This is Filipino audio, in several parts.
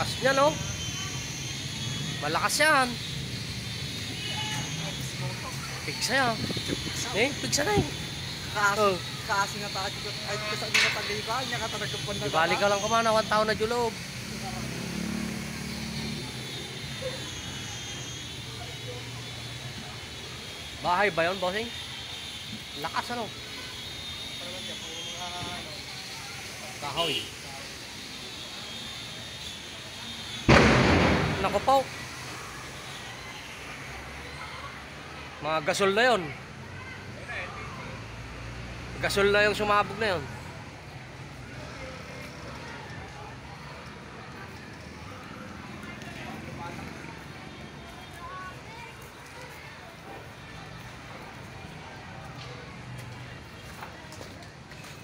Lakas niya, no? Malakas yan. Pigsa yan. Pigsa na eh. Kasi nga tayo, ay kasi nga tagiba, niya ka talaga po na. Ibalik ka lang kumana, 1 taon na julob. Bahay ba yun, bossing? Lakas ano? Kahoy. Naku po. Mga gasol na yun. Gasol na yung sumabog na yun.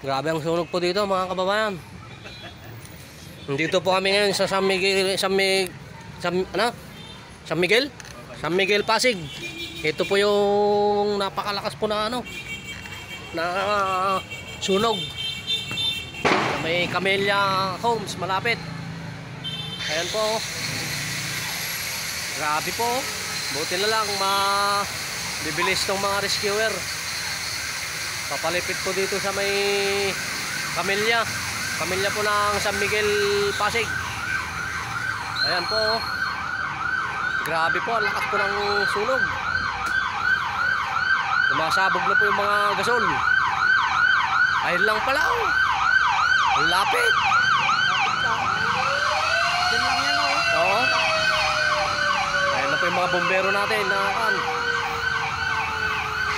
Grabe ang sunog po dito mga kababayan. Dito po kami ngayon sa San Miguel, Pasig. Ito po yung napakalakas po na na sunog. May Camellia Homes malapit. Ayan po. Grabe po. Buti na lang bibilis tong mga rescuer. Papalipit po dito sa may Camellia po ng San Miguel, Pasig. Ayan po. Grabe po, ang lakas po ng sunog. Tumasabog na po yung mga gasol. Ayun lang pala oh. Ang lapit. Diyan lang yan oh. Oo. Ayun na po yung mga bombero natin na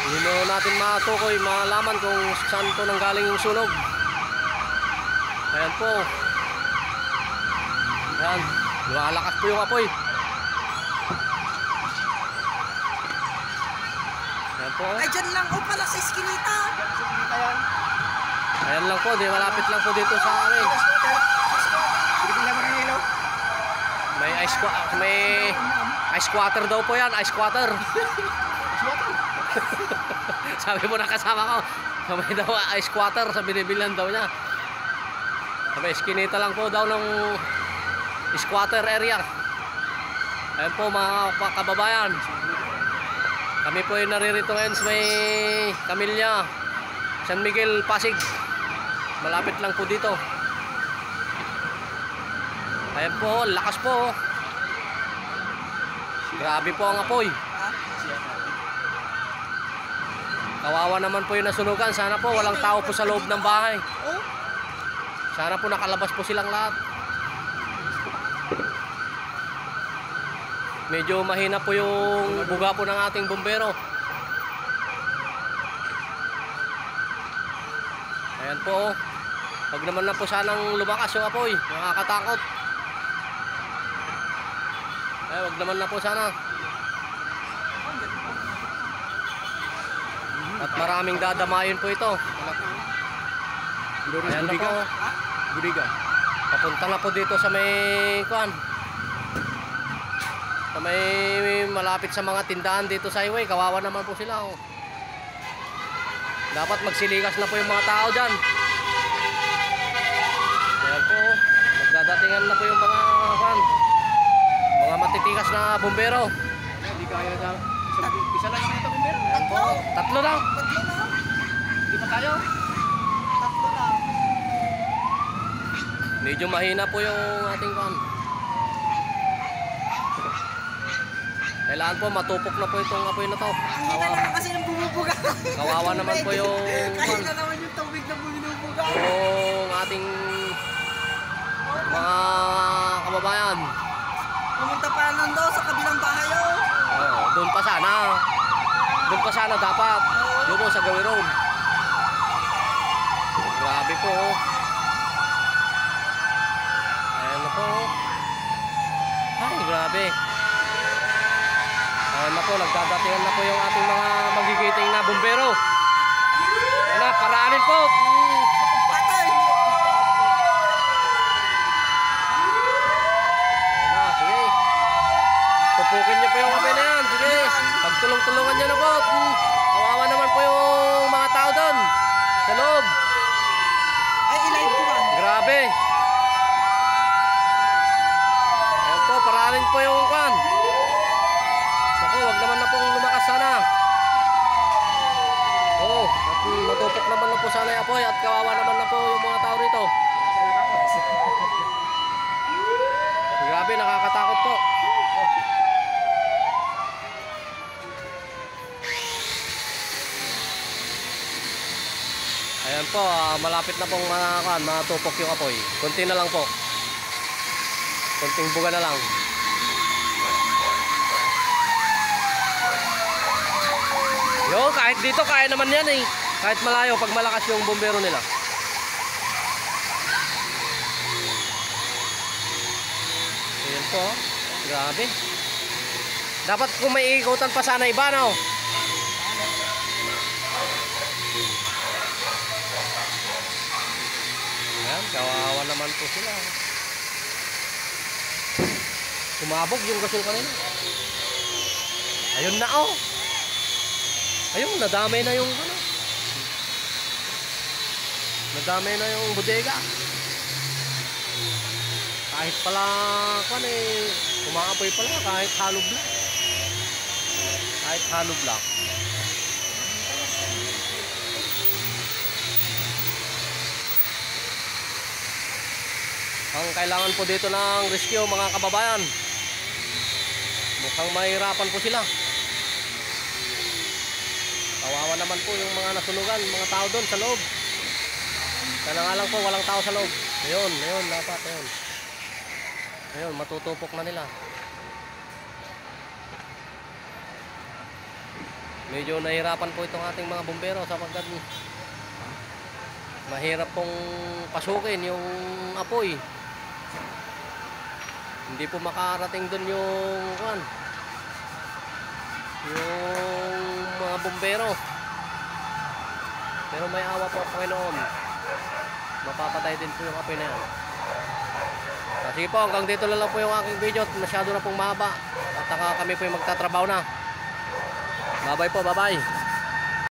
hindi mo natin matukoy, malaman kung saan po nanggaling yung sunog. Ayan po. Ayan, lumalakas po yung apoy. Ayan po. Ay, dyan lang oh pala sa iskinita. Ayan lang po, malapit lang po dito sa amin. May ice water daw po yan, ice water. Sabi mo nakasama ko, may daw ice water sa binibilan daw niya. May iskinita lang po daw ng squatter area. Ayan po mga kababayan. Kami po ay naririto ngayon sa may Camellia, San Miguel, Pasig. Malapit lang po dito. Ayan po, lakas po. Grabe po ang apoy. Kawawa naman po yung nasunugan. Sana po walang tao po sa loob ng bahay. Sana po nakalabas po silang lahat. Medyo mahina po yung buga po ng ating bumbero. Ayan po. Wag naman na po sanang lumakas yung apoy. Nakakatakot. Ay, wag naman na po sana. At maraming dadamayin po ito. Ayan na po. Budiga. Papunta na po dito sa may sa may malapit sa mga tindahan dito sa highway. Kawawa naman po sila oh. Dapat magsilikas na po yung mga tao dyan. Ayan po. Magdadatingan na po yung mga matitikas na bumbero. Hindi kaya na. Isa lang yung ito bumbero. Ayan po. Tatlo lang. Hindi pa tayo. Tatlo lang. Medyo mahina po yung ating Kailangan po matupok na po itong apoy na to. Ang hina naman kasi ng bumubuga. Kawawa naman po yung Kahit na naman yung tubig na bumubuga. yung ating mga kababayan. Pumunta pa lang daw sa kabilang bahay oh. Doon pa sana. Doon pa sana dapat. Doon po sa Gawin Road. Grabe po. Ayan na po. Ay, grabe. Ayan na po, nagdadatingan na po yung ating mga magigiting na bumbero. Ayan na, paraanin po. Patay! Ayan na, sige. Tupukin niyo po yung apoy na yan. Sige, pagtulong-tulungan niyo na po. Kawawa naman po yung mga tao doon sa loob. Ay, ilive ko man. Grabe. rin po yung kwan. Naku, wag naman na pong lumakas sana. Oo, at matupok naman na po sana yung apoy at kawawa naman na po yung mga tao rito. Grabe, nakakatakot po. Ayan po, malapit na pong matupok yung apoy. Kunti na lang po. Kunting buga na lang. Yo, kahit dito kaya naman yan eh. Kahit malayo pag malakas yung bumbero nila. Ayan po, grabe. Dapat kung may ikutan pa sana iba, no? Ayan, kawawa naman po sila. Sumabog yung gasol kanina. Ayun na, oh. Ayun, nadamay na yung ano. Nadamay na yung bodega. Kahit pala kan eh, umaapoy pala kahit hollow block. Kahit hollow block. Ang kailangan po dito ng rescue mga kababayan. Mukhang mahirapan po sila. Kawawa naman po yung mga nasunugan, mga tao doon sa loob. Sana nga lang po walang tao sa loob. Ayun, ayun, dapat, ayun. Ayun, matutupok na nila. Medyo nahirapan po itong ating mga bumbero sapagkat mahirap pong pasukin yung apoy. Hindi po makarating doon yung mga bumbero. Pero may awa po Panginoon. Mapapatay din po yung apoy na yan. Sige po, hanggang dito lang po yung aking video. Masyado na pong mahaba. At kami po yung magtatrabaho na. Bye bye po, bye bye.